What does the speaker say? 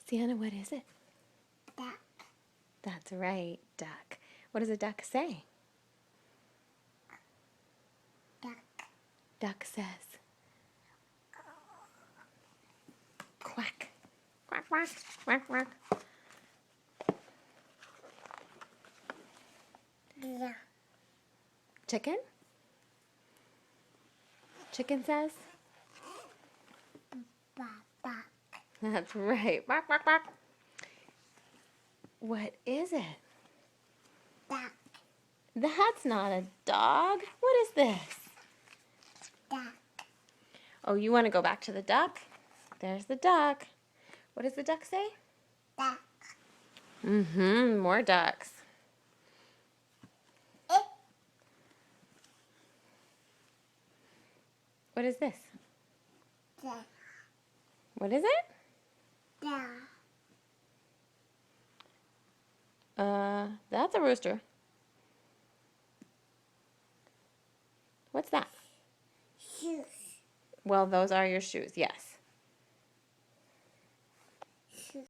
Sienna, what is it? Duck. That's right, duck. What does a duck say? Duck. Duck says, quack. Quack, quack, quack, quack. Yeah. Chicken? Chicken says? Duck. That's right. Quack, quack, quack. What is it? Duck. That's not a dog. What is this? Duck. Oh, you want to go back to the duck? There's the duck. What does the duck say? Duck. Mm-hmm. More ducks. Eh. What is this? Duck. What is it? Duck. That's a rooster. What's that? Shoes. Well, those are your shoes, yes.